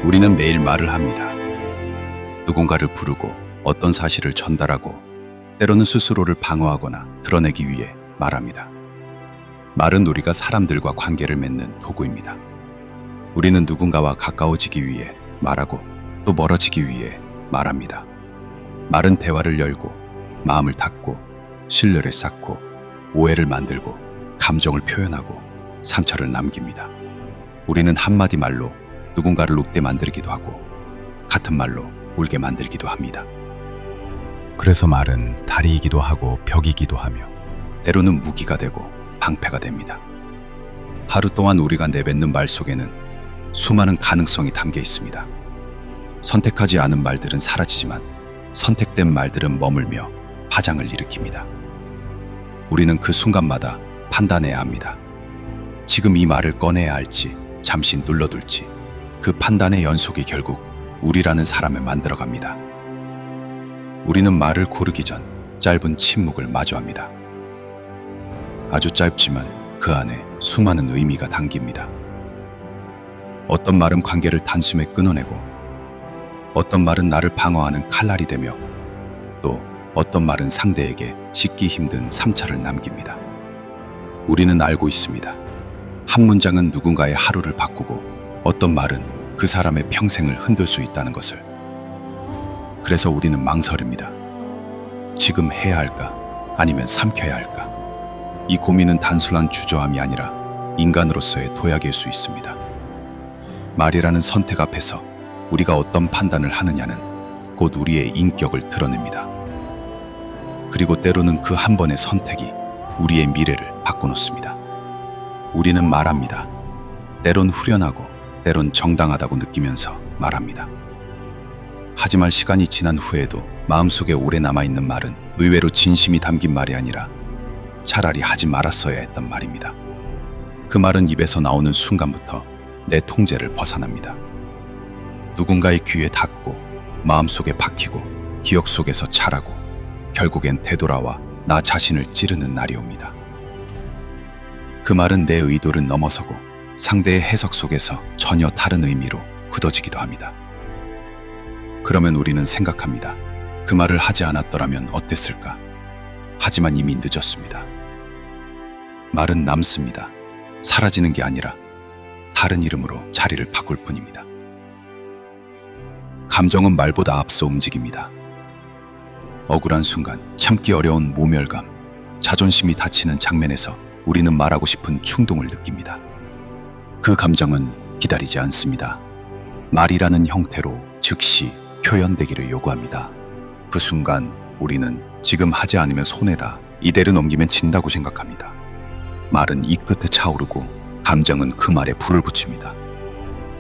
우리는 매일 말을 합니다. 누군가를 부르고 어떤 사실을 전달하고 때로는 스스로를 방어하거나 드러내기 위해 말합니다. 말은 우리가 사람들과 관계를 맺는 도구입니다. 우리는 누군가와 가까워지기 위해 말하고 또 멀어지기 위해 말합니다. 말은 대화를 열고 마음을 닫고 신뢰를 쌓고 오해를 만들고 감정을 표현하고 상처를 남깁니다. 우리는 한마디 말로 누군가를 웃게 만들기도 하고 같은 말로 울게 만들기도 합니다. 그래서 말은 다리이기도 하고 벽이기도 하며 때로는 무기가 되고 방패가 됩니다. 하루 동안 우리가 내뱉는 말 속에는 수많은 가능성이 담겨 있습니다. 선택하지 않은 말들은 사라지지만 선택된 말들은 머물며 파장을 일으킵니다. 우리는 그 순간마다 판단해야 합니다. 지금 이 말을 꺼내야 할지 잠시 눌러둘지 그 판단의 연속이 결국 우리라는 사람을 만들어갑니다. 우리는 말을 고르기 전 짧은 침묵을 마주합니다. 아주 짧지만 그 안에 수많은 의미가 담깁니다. 어떤 말은 관계를 단숨에 끊어내고 어떤 말은 나를 방어하는 칼날이 되며 또 어떤 말은 상대에게 씻기 힘든 상처를 남깁니다. 우리는 알고 있습니다. 한 문장은 누군가의 하루를 바꾸고 어떤 말은 그 사람의 평생을 흔들 수 있다는 것을. 그래서 우리는 망설입니다. 지금 해야 할까? 아니면 삼켜야 할까? 이 고민은 단순한 주저함이 아니라 인간으로서의 도약일 수 있습니다. 말이라는 선택 앞에서 우리가 어떤 판단을 하느냐는 곧 우리의 인격을 드러냅니다. 그리고 때로는 그 한 번의 선택이 우리의 미래를 바꿔놓습니다. 우리는 말합니다. 때론 후련하고 때론 정당하다고 느끼면서 말합니다. 하지만 시간이 지난 후에도 마음속에 오래 남아있는 말은 의외로 진심이 담긴 말이 아니라 차라리 하지 말았어야 했단 말입니다. 그 말은 입에서 나오는 순간부터 내 통제를 벗어납니다. 누군가의 귀에 닿고 마음속에 박히고 기억 속에서 자라고 결국엔 되돌아와 나 자신을 찌르는 날이 옵니다. 그 말은 내 의도를 넘어서고 상대의 해석 속에서 전혀 다른 의미로 굳어지기도 합니다. 그러면 우리는 생각합니다. 그 말을 하지 않았더라면 어땠을까? 하지만 이미 늦었습니다. 말은 남습니다. 사라지는 게 아니라 다른 이름으로 자리를 바꿀 뿐입니다. 감정은 말보다 앞서 움직입니다. 억울한 순간, 참기 어려운 모멸감, 자존심이 다치는 장면에서 우리는 말하고 싶은 충동을 느낍니다. 그 감정은 기다리지 않습니다. 말이라는 형태로 즉시 표현되기를 요구합니다. 그 순간 우리는 지금 하지 않으면 손해다, 이대로 넘기면 진다고 생각합니다. 말은 이 끝에 차오르고 감정은 그 말에 불을 붙입니다.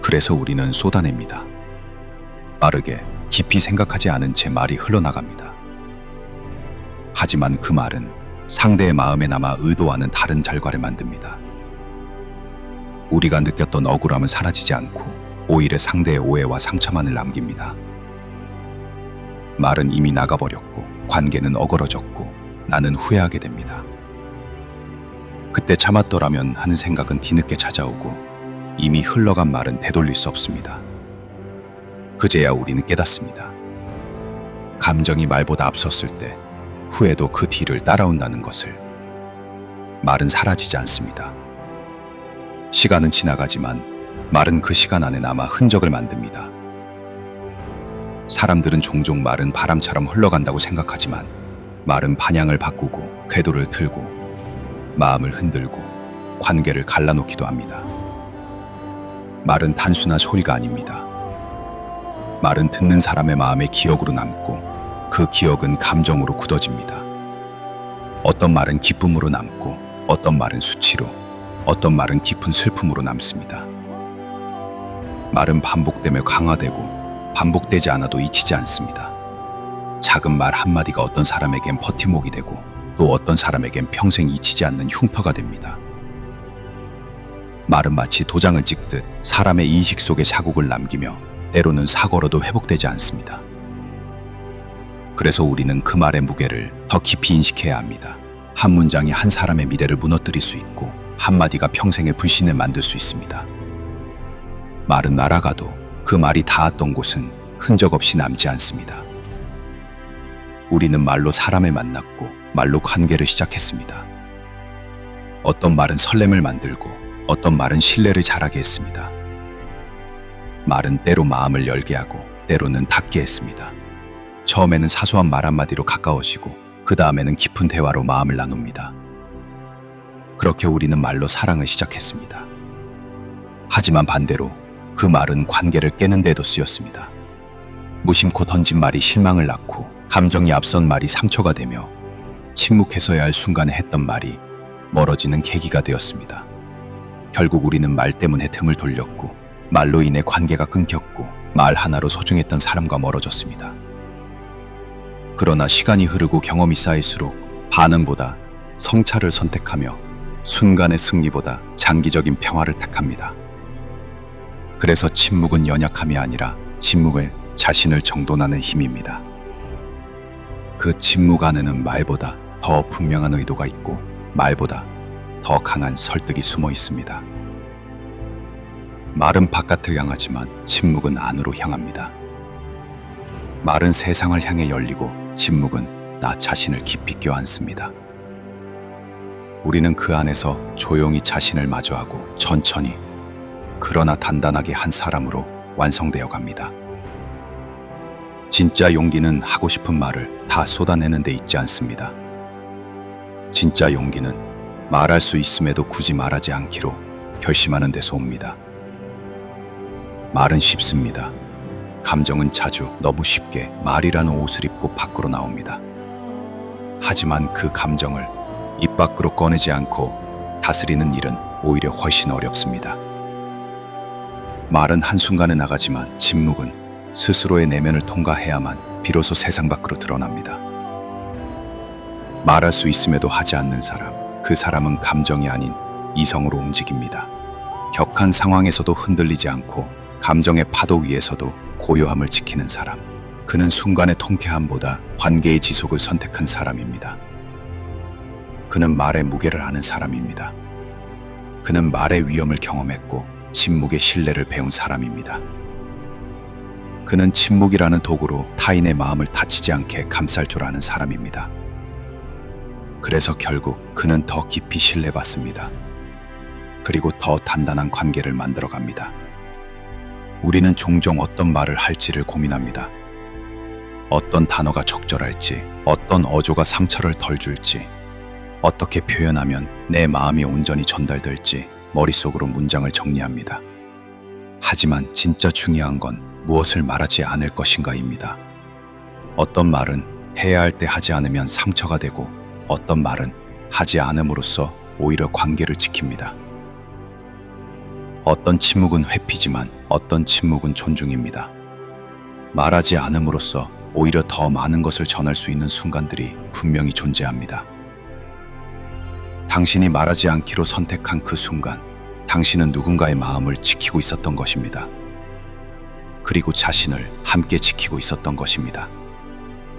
그래서 우리는 쏟아냅니다. 빠르게 깊이 생각하지 않은 채 말이 흘러나갑니다. 하지만 그 말은 상대의 마음에 남아 의도와는 다른 결과를 만듭니다. 우리가 느꼈던 억울함은 사라지지 않고 오히려 상대의 오해와 상처만을 남깁니다. 말은 이미 나가버렸고 관계는 어그러졌고 나는 후회하게 됩니다. 그때 참았더라면 하는 생각은 뒤늦게 찾아오고 이미 흘러간 말은 되돌릴 수 없습니다. 그제야 우리는 깨닫습니다. 감정이 말보다 앞섰을 때 후회도 그 뒤를 따라온다는 것을. 말은 사라지지 않습니다. 시간은 지나가지만 말은 그 시간 안에 남아 흔적을 만듭니다. 사람들은 종종 말은 바람처럼 흘러간다고 생각하지만 말은 방향을 바꾸고 궤도를 틀고 마음을 흔들고 관계를 갈라놓기도 합니다. 말은 단순한 소리가 아닙니다. 말은 듣는 사람의 마음에 기억으로 남고 그 기억은 감정으로 굳어집니다. 어떤 말은 기쁨으로 남고 어떤 말은 수치로, 어떤 말은 깊은 슬픔으로 남습니다. 말은 반복되며 강화되고 반복되지 않아도 잊히지 않습니다. 작은 말 한마디가 어떤 사람에겐 버팀목이 되고 또 어떤 사람에겐 평생 잊히지 않는 흉터가 됩니다. 말은 마치 도장을 찍듯 사람의 인식 속에 자국을 남기며 때로는 사고로도 회복되지 않습니다. 그래서 우리는 그 말의 무게를 더 깊이 인식해야 합니다. 한 문장이 한 사람의 미래를 무너뜨릴 수 있고 한마디가 평생의 불신을 만들 수 있습니다. 말은 날아가도 그 말이 닿았던 곳은 흔적 없이 남지 않습니다. 우리는 말로 사람을 만났고 말로 관계를 시작했습니다. 어떤 말은 설렘을 만들고 어떤 말은 신뢰를 자라게 했습니다. 말은 때로 마음을 열게 하고 때로는 닫게 했습니다. 처음에는 사소한 말 한마디로 가까워지고 그 다음에는 깊은 대화로 마음을 나눕니다. 그렇게 우리는 말로 사랑을 시작했습니다. 하지만 반대로 그 말은 관계를 깨는 데도 쓰였습니다. 무심코 던진 말이 실망을 낳고 감정이 앞선 말이 상처가 되며 침묵했어야 할 순간에 했던 말이 멀어지는 계기가 되었습니다. 결국 우리는 말 때문에 틈을 돌렸고 말로 인해 관계가 끊겼고 말 하나로 소중했던 사람과 멀어졌습니다. 그러나 시간이 흐르고 경험이 쌓일수록 반응보다 성찰을 선택하며 순간의 승리보다 장기적인 평화를 택합니다. 그래서 침묵은 연약함이 아니라 침묵에 자신을 정돈하는 힘입니다. 그 침묵 안에는 말보다 더 분명한 의도가 있고 말보다 더 강한 설득이 숨어 있습니다. 말은 바깥을 향하지만 침묵은 안으로 향합니다. 말은 세상을 향해 열리고 침묵은 나 자신을 깊이 껴안습니다. 우리는 그 안에서 조용히 자신을 마주하고 천천히 그러나 단단하게 한 사람으로 완성되어 갑니다. 진짜 용기는 하고 싶은 말을 다 쏟아내는 데 있지 않습니다. 진짜 용기는 말할 수 있음에도 굳이 말하지 않기로 결심하는 데서 옵니다. 말은 쉽습니다. 감정은 자주 너무 쉽게 말이라는 옷을 입고 밖으로 나옵니다. 하지만 그 감정을 입 밖으로 꺼내지 않고 다스리는 일은 오히려 훨씬 어렵습니다. 말은 한순간에 나가지만 침묵은 스스로의 내면을 통과해야만 비로소 세상 밖으로 드러납니다. 말할 수 있음에도 하지 않는 사람, 그 사람은 감정이 아닌 이성으로 움직입니다. 격한 상황에서도 흔들리지 않고 감정의 파도 위에서도 고요함을 지키는 사람, 그는 순간의 통쾌함보다 관계의 지속을 선택한 사람입니다. 그는 말의 무게를 아는 사람입니다. 그는 말의 위험을 경험했고 침묵의 신뢰를 배운 사람입니다. 그는 침묵이라는 도구로 타인의 마음을 다치지 않게 감쌀 줄 아는 사람입니다. 그래서 결국 그는 더 깊이 신뢰받습니다. 그리고 더 단단한 관계를 만들어갑니다. 우리는 종종 어떤 말을 할지를 고민합니다. 어떤 단어가 적절할지, 어떤 어조가 상처를 덜 줄지, 어떻게 표현하면 내 마음이 온전히 전달될지 머릿속으로 문장을 정리합니다. 하지만 진짜 중요한 건 무엇을 말하지 않을 것인가입니다. 어떤 말은 해야 할 때 하지 않으면 상처가 되고 어떤 말은 하지 않음으로써 오히려 관계를 지킵니다. 어떤 침묵은 회피지만 어떤 침묵은 존중입니다. 말하지 않음으로써 오히려 더 많은 것을 전할 수 있는 순간들이 분명히 존재합니다. 당신이 말하지 않기로 선택한 그 순간, 당신은 누군가의 마음을 지키고 있었던 것입니다. 그리고 자신을 함께 지키고 있었던 것입니다.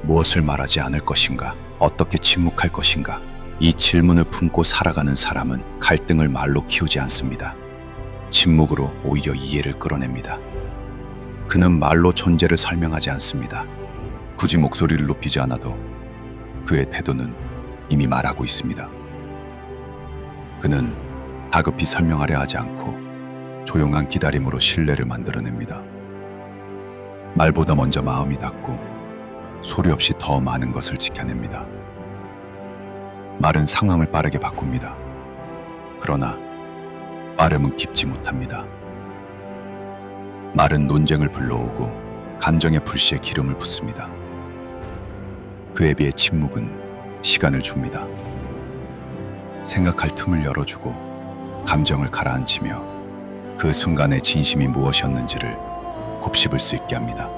무엇을 말하지 않을 것인가? 어떻게 침묵할 것인가? 이 질문을 품고 살아가는 사람은 갈등을 말로 키우지 않습니다. 침묵으로 오히려 이해를 끌어냅니다. 그는 말로 존재를 설명하지 않습니다. 굳이 목소리를 높이지 않아도 그의 태도는 이미 말하고 있습니다. 그는 다급히 설명하려 하지 않고 조용한 기다림으로 신뢰를 만들어냅니다. 말보다 먼저 마음이 닿고 소리 없이 더 많은 것을 지켜냅니다. 말은 상황을 빠르게 바꿉니다. 그러나 빠름은 깊지 못합니다. 말은 논쟁을 불러오고 감정의 불씨에 기름을 붓습니다. 그에 비해 침묵은 시간을 줍니다. 생각할 틈을 열어주고 감정을 가라앉히며 그 순간의 진심이 무엇이었는지를 곱씹을 수 있게 합니다.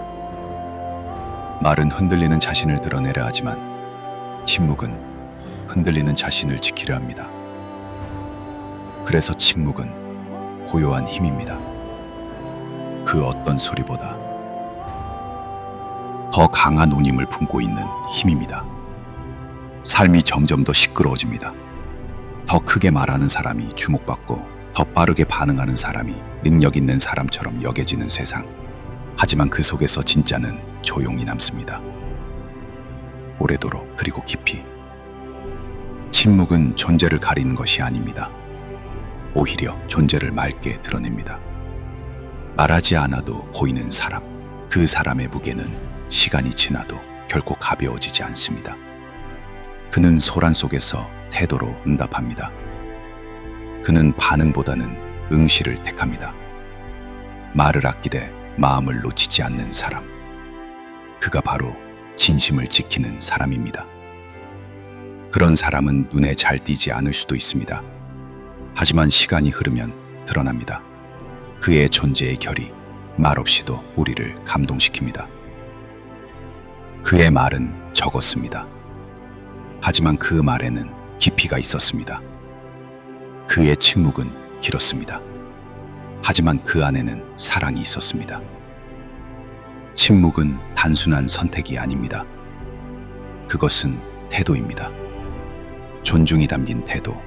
말은 흔들리는 자신을 드러내려 하지만 침묵은 흔들리는 자신을 지키려 합니다. 그래서 침묵은 고요한 힘입니다. 그 어떤 소리보다 더 강한 운임을 품고 있는 힘입니다. 삶이 점점 더 시끄러워집니다. 더 크게 말하는 사람이 주목받고 더 빠르게 반응하는 사람이 능력 있는 사람처럼 여겨지는 세상. 하지만 그 속에서 진짜는 조용히 남습니다. 오래도록 그리고 깊이. 침묵은 존재를 가리는 것이 아닙니다. 오히려 존재를 맑게 드러냅니다. 말하지 않아도 보이는 사람, 그 사람의 무게는 시간이 지나도 결코 가벼워지지 않습니다. 그는 소란 속에서 태도로 응답합니다. 그는 반응보다는 응시를 택합니다. 말을 아끼되 마음을 놓치지 않는 사람. 그가 바로 진심을 지키는 사람입니다. 그런 사람은 눈에 잘 띄지 않을 수도 있습니다. 하지만 시간이 흐르면 드러납니다. 그의 존재의 결이 말없이도 우리를 감동시킵니다. 그의 말은 적었습니다. 하지만 그 말에는 깊이가 있었습니다. 그의 침묵은 길었습니다. 하지만 그 안에는 사랑이 있었습니다. 침묵은 단순한 선택이 아닙니다. 그것은 태도입니다. 존중이 담긴 태도,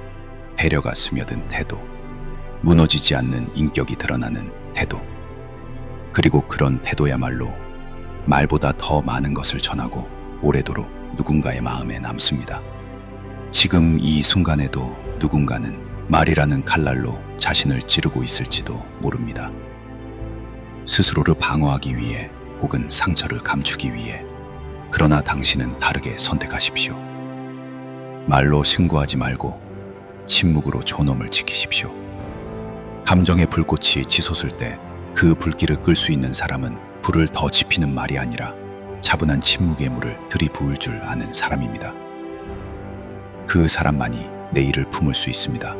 배려가 스며든 태도, 무너지지 않는 인격이 드러나는 태도. 그리고 그런 태도야말로 말보다 더 많은 것을 전하고 오래도록 누군가의 마음에 남습니다. 지금 이 순간에도 누군가는 말이라는 칼날로 자신을 찌르고 있을지도 모릅니다. 스스로를 방어하기 위해 혹은 상처를 감추기 위해. 그러나 당신은 다르게 선택하십시오. 말로 승부하지 말고 침묵으로 존엄을 지키십시오. 감정의 불꽃이 치솟을 때 그 불길을 끌 수 있는 사람은 불을 더 지피는 말이 아니라 차분한 침묵의 물을 들이부을 줄 아는 사람입니다. 그 사람만이 내일을 품을 수 있습니다.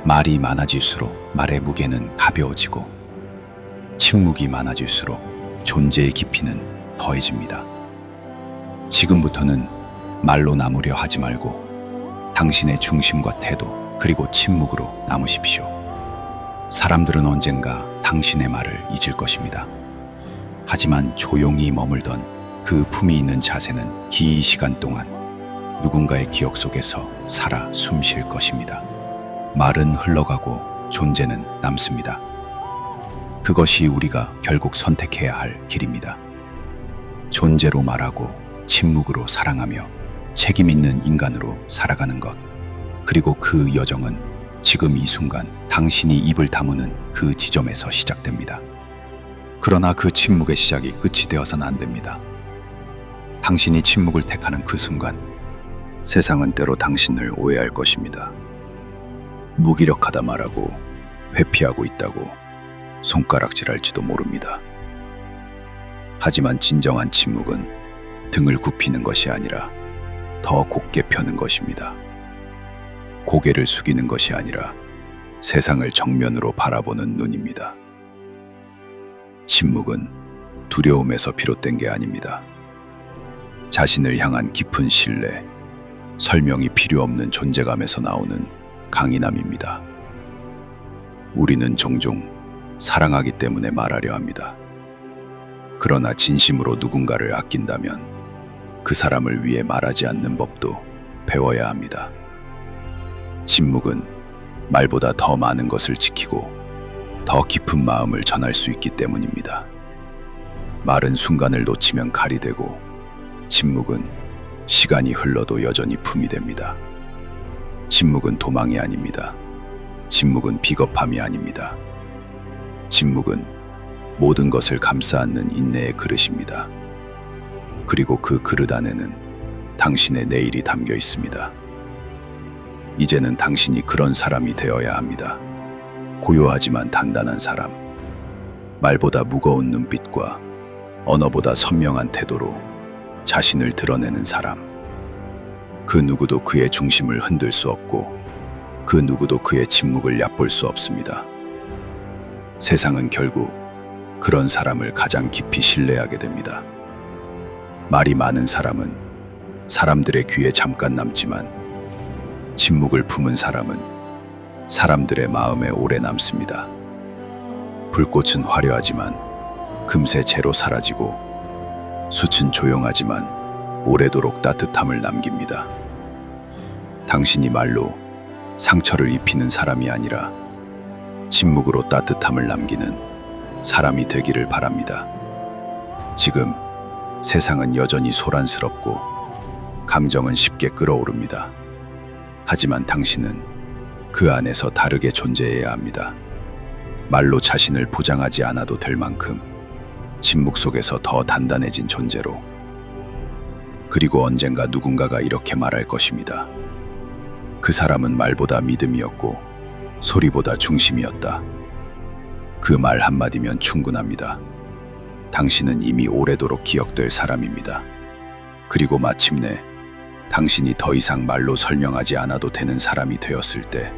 말이 많아질수록 말의 무게는 가벼워지고 침묵이 많아질수록 존재의 깊이는 더해집니다. 지금부터는 말로 남으려 하지 말고 당신의 중심과 태도 그리고 침묵으로 남으십시오. 사람들은 언젠가 당신의 말을 잊을 것입니다. 하지만 조용히 머물던 그 품이 있는 자세는 긴 시간 동안 누군가의 기억 속에서 살아 숨쉴 것입니다. 말은 흘러가고 존재는 남습니다. 그것이 우리가 결국 선택해야 할 길입니다. 존재로 말하고 침묵으로 사랑하며 책임 있는 인간으로 살아가는 것. 그리고 그 여정은 지금 이 순간 당신이 입을 다무는 그 지점에서 시작됩니다. 그러나 그 침묵의 시작이 끝이 되어서는 안 됩니다. 당신이 침묵을 택하는 그 순간 세상은 때로 당신을 오해할 것입니다. 무기력하다 말하고 회피하고 있다고 손가락질할지도 모릅니다. 하지만 진정한 침묵은 등을 굽히는 것이 아니라 더 곧게 펴는 것입니다. 고개를 숙이는 것이 아니라 세상을 정면으로 바라보는 눈입니다. 침묵은 두려움에서 비롯된 게 아닙니다. 자신을 향한 깊은 신뢰, 설명이 필요 없는 존재감에서 나오는 강인함입니다. 우리는 종종 사랑하기 때문에 말하려 합니다. 그러나 진심으로 누군가를 아낀다면 그 사람을 위해 말하지 않는 법도 배워야 합니다. 침묵은 말보다 더 많은 것을 지키고 더 깊은 마음을 전할 수 있기 때문입니다. 말은 순간을 놓치면 칼이 되고 침묵은 시간이 흘러도 여전히 품이 됩니다. 침묵은 도망이 아닙니다. 침묵은 비겁함이 아닙니다. 침묵은 모든 것을 감싸 안는 인내의 그릇입니다. 그리고 그 그릇 안에는 당신의 내일이 담겨 있습니다. 이제는 당신이 그런 사람이 되어야 합니다. 고요하지만 단단한 사람, 말보다 무거운 눈빛과 언어보다 선명한 태도로 자신을 드러내는 사람. 그 누구도 그의 중심을 흔들 수 없고 그 누구도 그의 침묵을 얕볼 수 없습니다. 세상은 결국 그런 사람을 가장 깊이 신뢰하게 됩니다. 말이 많은 사람은 사람들의 귀에 잠깐 남지만 침묵을 품은 사람은 사람들의 마음에 오래 남습니다. 불꽃은 화려하지만 금세 재로 사라지고 숯은 조용하지만 오래도록 따뜻함을 남깁니다. 당신이 말로 상처를 입히는 사람이 아니라 침묵으로 따뜻함을 남기는 사람이 되기를 바랍니다. 지금 세상은 여전히 소란스럽고 감정은 쉽게 끓어오릅니다. 하지만 당신은 그 안에서 다르게 존재해야 합니다. 말로 자신을 포장하지 않아도 될 만큼 침묵 속에서 더 단단해진 존재로. 그리고 언젠가 누군가가 이렇게 말할 것입니다. 그 사람은 말보다 믿음이었고 소리보다 중심이었다. 그 말 한마디면 충분합니다. 당신은 이미 오래도록 기억될 사람입니다. 그리고 마침내 당신이 더 이상 말로 설명하지 않아도 되는 사람이 되었을 때,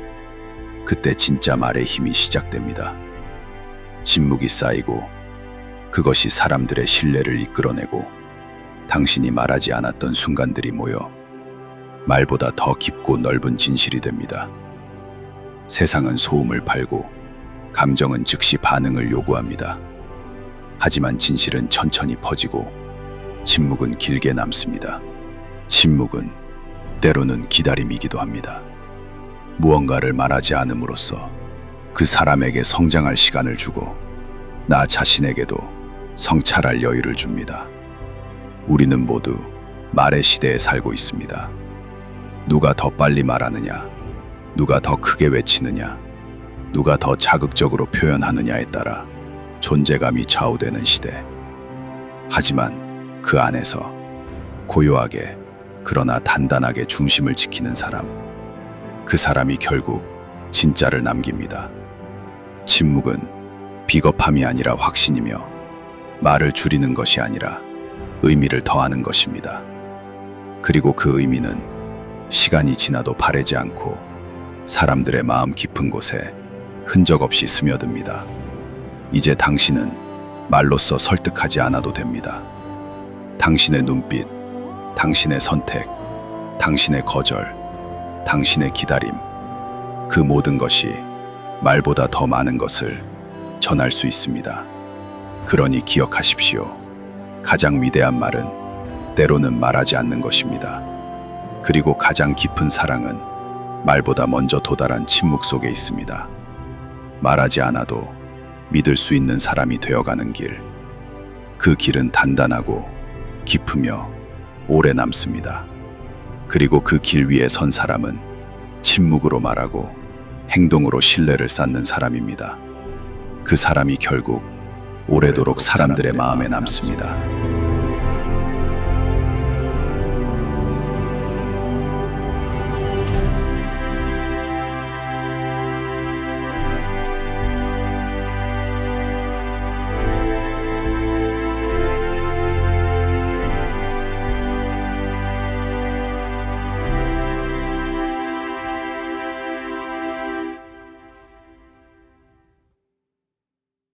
그때 진짜 말의 힘이 시작됩니다. 침묵이 쌓이고 그것이 사람들의 신뢰를 이끌어내고 당신이 말하지 않았던 순간들이 모여 말보다 더 깊고 넓은 진실이 됩니다. 세상은 소음을 팔고 감정은 즉시 반응을 요구합니다. 하지만 진실은 천천히 퍼지고 침묵은 길게 남습니다. 침묵은 때로는 기다림이기도 합니다. 무언가를 말하지 않음으로써 그 사람에게 성장할 시간을 주고 나 자신에게도 성찰할 여유를 줍니다. 우리는 모두 말의 시대에 살고 있습니다. 누가 더 빨리 말하느냐, 누가 더 크게 외치느냐, 누가 더 자극적으로 표현하느냐에 따라 존재감이 좌우되는 시대. 하지만 그 안에서 고요하게 그러나 단단하게 중심을 지키는 사람, 그 사람이 결국 진짜를 남깁니다. 침묵은 비겁함이 아니라 확신이며 말을 줄이는 것이 아니라 의미를 더하는 것입니다. 그리고 그 의미는 시간이 지나도 바래지 않고 사람들의 마음 깊은 곳에 흔적 없이 스며듭니다. 이제 당신은 말로써 설득하지 않아도 됩니다. 당신의 눈빛, 당신의 선택, 당신의 거절, 당신의 기다림, 그 모든 것이 말보다 더 많은 것을 전할 수 있습니다. 그러니 기억하십시오. 가장 위대한 말은 때로는 말하지 않는 것입니다. 그리고 가장 깊은 사랑은 말보다 먼저 도달한 침묵 속에 있습니다. 말하지 않아도 믿을 수 있는 사람이 되어가는 길. 그 길은 단단하고 깊으며 오래 남습니다. 그리고 그 길 위에 선 사람은 침묵으로 말하고 행동으로 신뢰를 쌓는 사람입니다. 그 사람이 결국 오래도록 사람들의 마음에 남습니다.